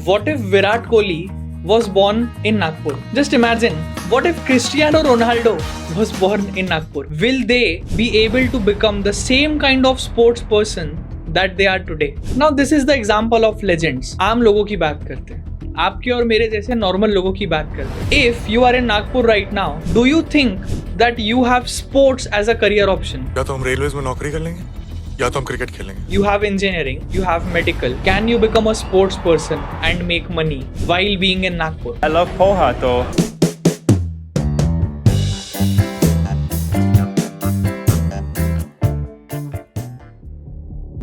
What if Virat Kohli was born in Nagpur? Just imagine, what if Cristiano Ronaldo was born in Nagpur? Will they be able to become the same kind of sports person that they are today? Now this is the example of legends. आम लोगों की बात करते हैं, आपके और मेरे जैसे नॉर्मल लोगों की बात करते हैं. If you are in Nagpur right now, do you think that you have sports as a career option? या तो हम रेलवेज में नौकरी कर लेंगे या तो हम क्रिकेट खेलेंगे. You have engineering, you have medical. Can you become a sports person and make money while being in Nagpur? I love poha though.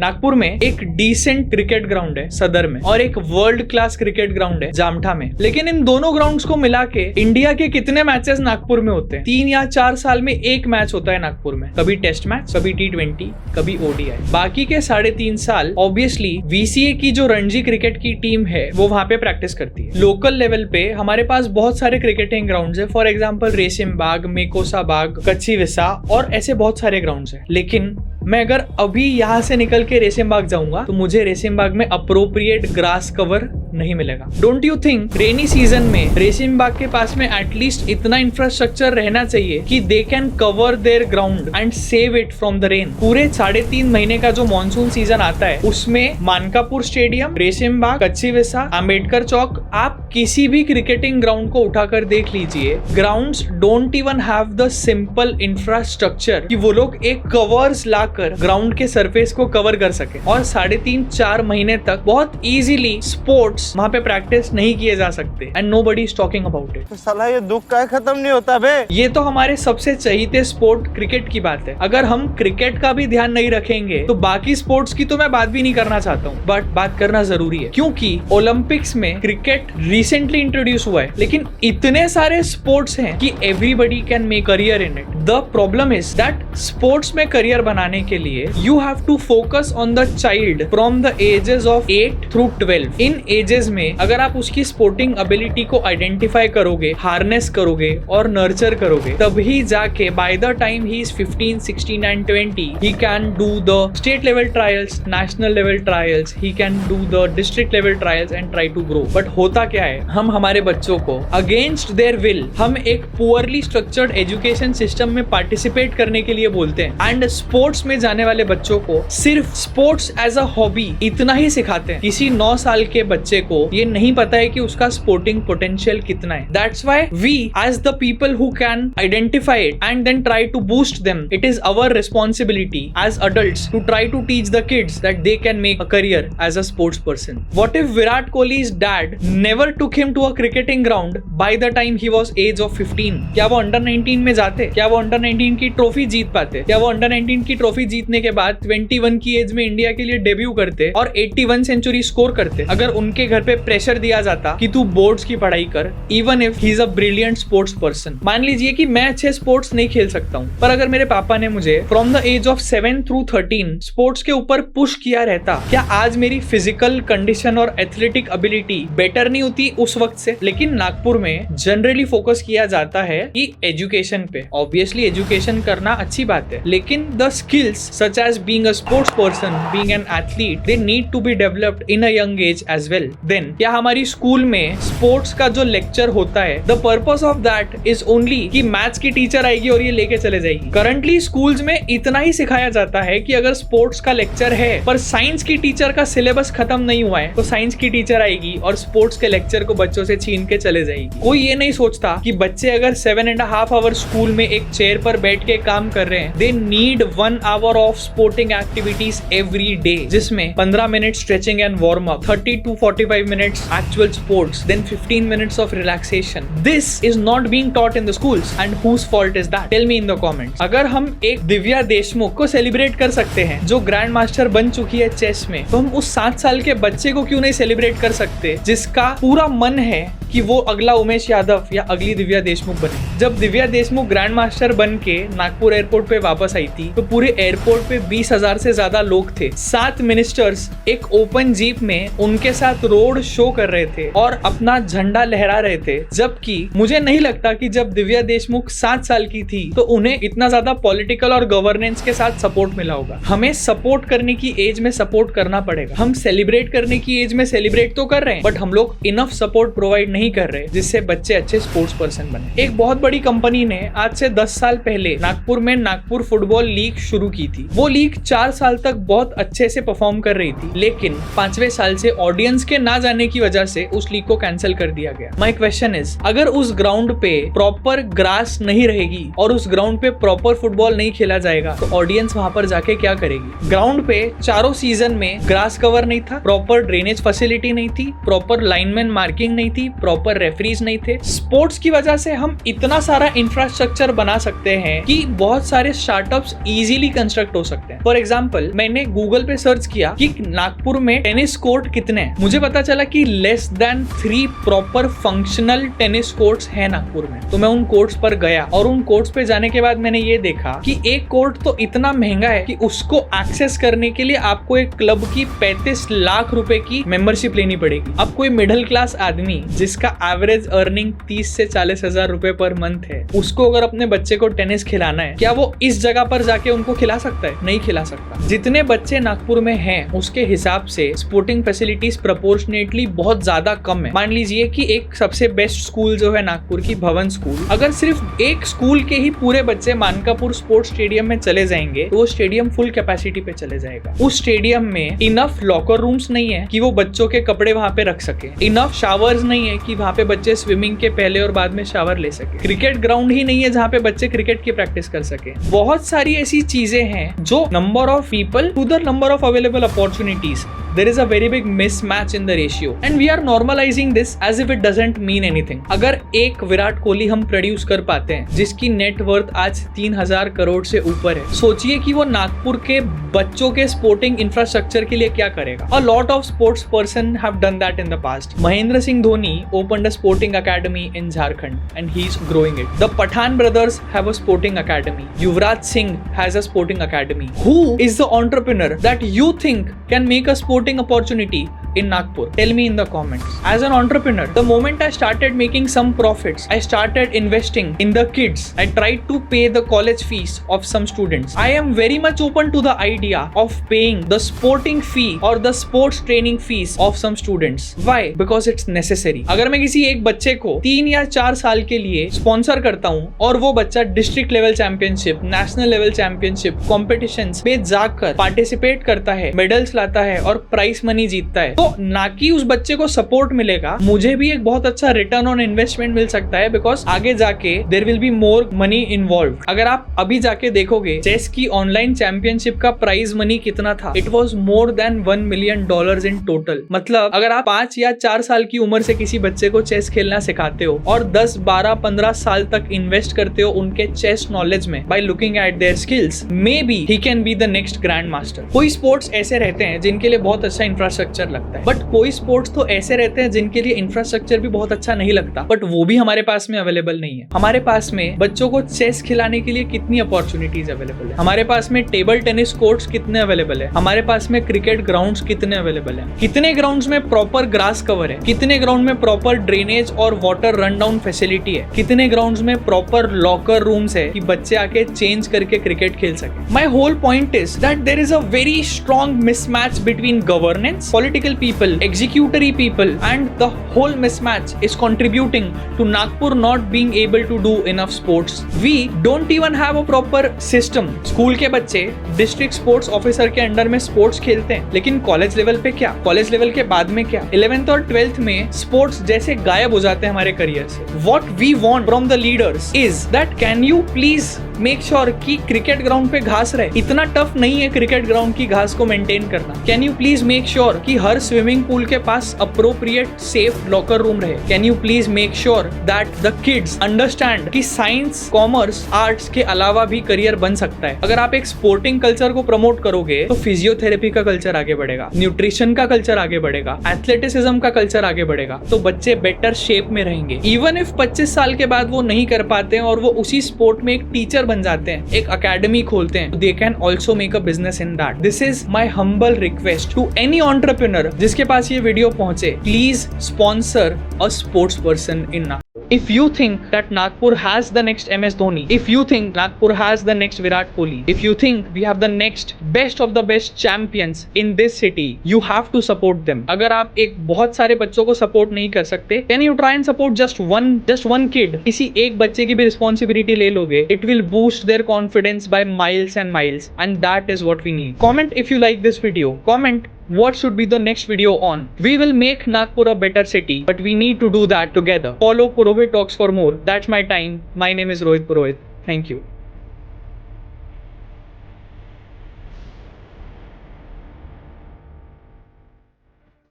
Nagpur में एक डिसेंट क्रिकेट ग्राउंड है सदर में और एक वर्ल्ड क्लास क्रिकेट ग्राउंड है जामठा में. लेकिन इन दोनों ग्राउंड्स को मिला के इंडिया के कितने मैचेस नागपुर में होते हैं? 3 या 4 साल में एक मैच होता है नागपुर में. कभी टेस्ट मैच, कभी T20, कभी ODI. बाकी के 3.5 साल ऑब्वियसली VCA की जो रणजी क्रिकेट की टीम है वो वहां पे प्रैक्टिस करती है. लोकल लेवल पे हमारे पास बहुत सारे क्रिकेटिंग ग्राउंड है. फॉर एग्जाम्पल रेसिम बाग, मेकोसा बाग, कच्ची विसा और ऐसे बहुत सारे ग्राउंड है. लेकिन मैं अगर अभी यहाँ से निकल के रेसिम बाग जाऊंगा तो मुझे रेसिम बाग में अप्रोप्रिएट ग्रास कवर नहीं मिलेगा. Don't you think rainy season में रेसिम बाग के पास में एटलीस्ट इतना इंफ्रास्ट्रक्चर रहना चाहिए कि they can cover their ground and save it from the rain? पूरे 3.5 महीने का जो मानसून सीजन आता है उसमें मानकापुर स्टेडियम, रेसिम बाग, कच्ची विसा, अंबेडकर चौक, आप किसी भी क्रिकेटिंग ग्राउंड को उठाकर देख लीजिए, grounds don't even have the simple infrastructure कि वो लोग एक कवर्स लाकर ग्राउंड के सरफेस को कवर कर सके. और 3.5-4 महीने तक बहुत इजीली स्पोर्ट्स वहां पे प्रैक्टिस नहीं किए जा सकते and nobody is talking about it. तो साला ये दुख का खत्म नहीं होता बे. ये तो हमारे सबसे चहीते स्पोर्ट क्रिकेट की बात है. अगर हम क्रिकेट का भी ध्यान नहीं रखेंगे तो बाकी स्पोर्ट्स की तो मैं बात भी नहीं करना चाहता हूँ, बट बात करना जरूरी है क्योंकि ओलंपिक्स में क्रिकेट रिसेंटली इंट्रोड्यूस हुआ है. लेकिन इतने सारे स्पोर्ट्स हैं कि everybody can make career in it. The problem is that sports में करियर बनाने के लिए you have to focus on the child from the ages of 8 through 12. इन एजेस में अगर आप उसकी स्पोर्टिंग एबिलिटी को आइडेंटिफाई करोगे, हार्नेस करोगे और नर्चर करोगे, तभी जाके by the time he is 15, 16 and 20 he can do the state level trials, national level trials, he can do the district level trials and try to grow. But होता क्या है, हम हमारे बच्चों को अगेंस्ट देयर विल हम एक poorly structured education system में पार्टिसिपेट करने के लिए बोलते हैं एंड स्पोर्ट्स में जाने वाले बच्चों को सिर्फ स्पोर्ट्स एज अ हॉबी इतना ही सिखाते हैं. किसी 9 साल के बच्चे को ये नहीं पता है कि उसका स्पोर्टिंग पोटेंशियल कितना है. That's why we as the people who can identify it and then try to boost them, it is our responsibility as adults to try to teach the kids that they can make a career as a sports person. What if Virat Kohli's dad never took him to a cricketing ground by the time he was age of 15? क्या वो under 19 में जाते? क्या वो under 19 की trophy जीत पाते? क्या वो अंडर 19 की ट्रॉफी जीतने के बाद 21 की एज में इंडिया के लिए डेब्यू करते और 81 सेंचुरी स्कोर करते? अगर उनके घर पे प्रेशर दिया जाता कि तू बोर्ड्स की पढ़ाई कर, even if he is a brilliant sports person. मान लीजिए कि मैं अच्छे स्पोर्ट्स नहीं खेल सकता हूँ, पर अगर मेरे पापा ने मुझे from the age of 7 through 13 sports के ऊपर पुश किया रहता, क्या आज मेरी फिजिकल कंडीशन और एथलेटिक एबिलिटी बेटर नहीं होती उस वक्त से? लेकिन नागपुर में जनरली फोकस किया जाता है कि एजुकेशन पे. ऑब्वियसली एजुकेशन करना अच्छी बात है, लेकिन the skills such as being a sports person, being an athlete, they need to be developed in a young age as well. Then क्या हमारी स्कूल में स्पोर्ट्स का जो लेक्चर होता है, the purpose of that is only कि maths की teacher आएगी और ये लेके चले जाएगी? करंटली स्कूल्स में इतना ही सिखाया जाता है कि अगर स्पोर्ट्स का लेक्चर है पर साइंस की टीचर का सिलेबस खत्म नहीं हुआ है तो साइंस की टीचर आएगी और स्पोर्ट्स के लेक्चर को बच्चों से छीन के चले जाएगी. कोई ये नहीं सोचता कि बच्चे अगर 7.5 आवर स्कूल में एक चेयर पर बैठ के काम कर रहे हैं, they need 1 hour of sporting activities every day, जिसमें 15 minute stretching and warm up, 30 to 45 minutes actual sports, then 15 minutes of relaxation. This is not being taught in the schools and whose fault is that? Tell me in the comments. अगर हम एक दिव्या देशमुख को celebrate कर सकते हैं जो grand master बन चुकी है चेस में, तो हम उस 7 साल के बच्चे को क्यों नहीं सेलिब्रेट कर सकते जिसका पूरा मन है कि वो अगला उमेश यादव या अगली दिव्या देशमुख बने। जब दिव्या देशमुख ग्रैंड मास्टर बन के नागपुर एयरपोर्ट पे वापस आई थी तो पूरे एयरपोर्ट पे 20,000 से ज्यादा लोग थे। 7 मिनिस्टर्स एक ओपन जीप में उनके साथ रोड शो कर रहे थे और अपना झंडा लहरा रहे थे। जबकि मुझे नहीं लगता कि जब दिव्या देशमुख 7 साल की थी तो उन्हें इतना ज्यादा पॉलिटिकल और गवर्नेंस के साथ सपोर्ट मिला होगा। हमें सपोर्ट करने की एज में सपोर्ट करना पड़ेगा। हम सेलिब्रेट करने की एज में सेलिब्रेट तो कर रहे हैं, बट हम लोग इनफ सपोर्ट प्रोवाइड नहीं कर रहे जिससे बच्चे अच्छे स्पोर्ट्स पर्सन बने। एक बहुत बड़ी कंपनी ने आज से 10 साल पहले नागपुर में नागपुर फुटबॉल लीग शुरू की थी। वो लीग 4 साल तक बहुत अच्छे से परफॉर्म कर रही थी, लेकिन 5वें साल से ऑडियंस के ना जाने की वजह से उस लीग को कैंसिल कर दिया गया। माय क्वेश्चन इज, अगर उस ग्राउंड पे प्रॉपर ग्रास नहीं रहेगी और उस ग्राउंड पे प्रॉपर फुटबॉल नहीं खेला जाएगा तो ऑडियंस वहां पर जाके क्या करेगी? ग्राउंड पे चारों सीजन में ग्रास कवर नहीं था, प्रॉपर ड्रेनेज फैसिलिटी नहीं थी, प्रॉपर लाइनमैन मार्किंग नहीं थी, प्रॉपर रेफरीज नहीं थे। स्पोर्ट्स की वजह से हम इतना सारा इंफ्रास्ट्रक्चर बना सकते हैं कि बहुत सारे स्टार्टअप्स इजीली कंस्ट्रक्ट हो सकते हैं। फॉर एग्जांपल, मैंने गूगल पे सर्च किया कि नागपुर में टेनिस कोर्ट कितने हैं। मुझे पता चला कि less than 3 proper functional tennis courts हैं नागपुर में। तो मैं उन कोर्ट्स पर गया और उन कोर्ट्स पे जाने के बाद मैंने ये देखा कि एक कोर्ट तो इतना महंगा है कि उसको एक्सेस करने के लिए आपको एक क्लब की 35 लाख रुपए की मेंबरशिप लेनी पड़ेगी। अब कोई मिडिल क्लास आदमी जिसका एवरेज अर्निंग 30 से 40 हजार रुपए पर मंथ है, उसको अगर अपने बच्चे को टेनिस खिलाना है, क्या वो इस जगह पर जाके उनको खिला सकता है? नहीं खिला सकता। जितने बच्चे नागपुर में हैं उसके हिसाब से स्पोर्टिंग फैसिलिटीज प्रोपोर्शनेटली बहुत ज्यादा कम है। मान लीजिए कि एक सबसे बेस्ट स्कूल जो है नागपुर की, भवन स्कूल, अगर सिर्फ एक स्कूल के ही पूरे बच्चे मानकापुर स्पोर्ट्स स्टेडियम में चले जाएंगे तो वो स्टेडियम फुल कैपेसिटी पे चले जाएगा। उस स्टेडियम में इनफ लॉकर रूम्स नहीं है कि वो बच्चों के कपड़े वहां पे रख सके, इनफ शावर्स नहीं है कि वहां पे बच्चे स्विमिंग के पहले और बाद में शावर ले सके, क्रिकेट ग्राउंड ही नहीं है जहां पे बच्चे क्रिकेट की प्रैक्टिस कर सके। बहुत सारी ऐसी चीजें हैं जो number of people to the number of available opportunities, there is a very big mismatch in the ratio and we are normalizing this as if it doesn't mean anything। अगर एक विराट कोहली हम प्रोड्यूस कर पाते हैं जिसकी नेटवर्थ आज 3000 करोड़ से ऊपर है, सोचिए कि वो नागपुर के बच्चों के स्पोर्टिंग इंफ्रास्ट्रक्चर के लिए क्या करेगा। A lot of sports person have done that in the past। Mahendra Singh Dhoni opened a sporting academy in Jharkhand and he is growing it। The Pathan brothers have a sporting academy। Yuvraj Singh has a sporting academy। Who is the entrepreneur that you think can make a sporting opportunity in Nagpur? Tell me in the comments. As an entrepreneur, the moment I started making some profits, I started investing in the kids. I tried to pay the college fees of some students। I am very much open to the idea of paying the sporting fee or the sports training fees of some students। Why? Because it's necessary। अगर मैं किसी एक बच्चे को 3 या 4 साल के लिए स्पॉन्सर करता हूँ और वो बच्चा district level championship, national level championship, competitions में जाकर पार्टिसिपेट करता है, मेडल्स लाता है और प्राइज मनी जीतता है, तो ना कि उस बच्चे को सपोर्ट मिलेगा, मुझे भी एक बहुत अच्छा रिटर्न ऑन इन्वेस्टमेंट मिल सकता है। बिकॉज आगे जाके there will be more money involve. अगर आप अभी जाके देखोगे चेस की ऑनलाइन चैंपियनशिप का प्राइज मनी कितना था, it was more than $1 million in total. मतलब अगर आप 5 या 4 साल की उम्र से किसी बच्चे को चेस खेलना सिखाते हो और 10, 12, 15 साल तक इन्वेस्ट करते हो उनके चेस नॉलेज में by looking at their skills, may be he can be the next grand master. कोई स्पोर्ट्स ऐसे रहते हैं जिनके लिए बहुत अच्छा इंफ्रास्ट्रक्चर लगता है, बट कोई स्पोर्ट्स तो ऐसे रहते हैं जिनके लिए इंफ्रास्ट्रक्चर भी बहुत अच्छा नहीं लगता, बट वो भी हमारे पास में अवेलेबल नहीं है। हमारे पास में बच्चों को चेस खिलाने के लिए कितनी अपॉर्चुनिटीज अवेलेबल है, हमारे पास में टेबल टेनिस कोर्ट्स कितने अवेलेबल है, हमारे पास में क्रिकेट ग्राउंड्स कितने अवेलेबल है, कितने ग्राउंड्स में प्रॉपर ग्रास कवर है, कितने ग्राउंड में प्रॉपर ड्रेनेज और वाटर रन डाउन फैसिलिटी है, कितने ग्राउंड्स में प्रॉपर लॉकर रूम्स है कि बच्चे आके चेंज करके क्रिकेट खेल सके। My whole point is that there is a very strong mismatch between governance, political people, executory people, and the whole mismatch is contributing to Nagpur not being able to do enough sports। We don't even have a proper system। School के बच्चे district sports officer के under में sports खेलते हैं, लेकिन college level पे क्या, college level के बाद में क्या, 11th और 12th में स्पोर्ट्स जैसे गायब हो जाते हैं हमारे करियर से। What we want from the leaders is that can you please make sure कि क्रिकेट ग्राउंड पे घास रहे. इतना टफ नहीं है क्रिकेट ग्राउंड की घास को मेंटेन करना. Can you please make sure कि हर स्विमिंग पूल के पास अप्रोप्रिएट सेफ लॉकर रूम रहे. Can you please make sure that the kids understand कि साइंस, कॉमर्स, आर्ट्स के अलावा भी करियर बन सकता है. अगर आप एक स्पोर्टिंग कल्चर को प्रमोट करोगे तो फिजियोथेरेपी का कल्चर आगे बढ़ेगा, न्यूट्रिशन का कल्चर आगे बढ़ेगा, एथलेटिसिज्म का कल्चर आगे बढ़ेगा, तो बच्चे बेटर शेप में रहेंगे. इवन इफ 25 साल के बाद वो नहीं कर पाते हैं और वो उसी स्पोर्ट में एक टीचर बन जाते हैं, एक अकेडमी खोलते हैं, they can also make a business in that. This is my humble request to any entrepreneur जिसके पास ये वीडियो पहुंचे. Please sponsor a sports person in Nagpur. If you think that Nagpur has the next MS Dhoni, if you think Nagpur has the next Virat Kohli, if you think we have the next best of the best champions in this city, you have to support them. अगर आप एक बहुत सारे बच्चों को support नहीं कर सकते, can you try and support just one kid? किसी एक बच्चे की भी रिस्पॉन्सिबिलिटी ले लोगे, it will boost their confidence by miles and miles, and that is what we need. Comment if you like this video. Comment what should be the next video on. We will make Nagpur a better city, but we need to do that together. Follow Purohit Talks for more. That's my time. My name is Rohit Purohit. Thank you.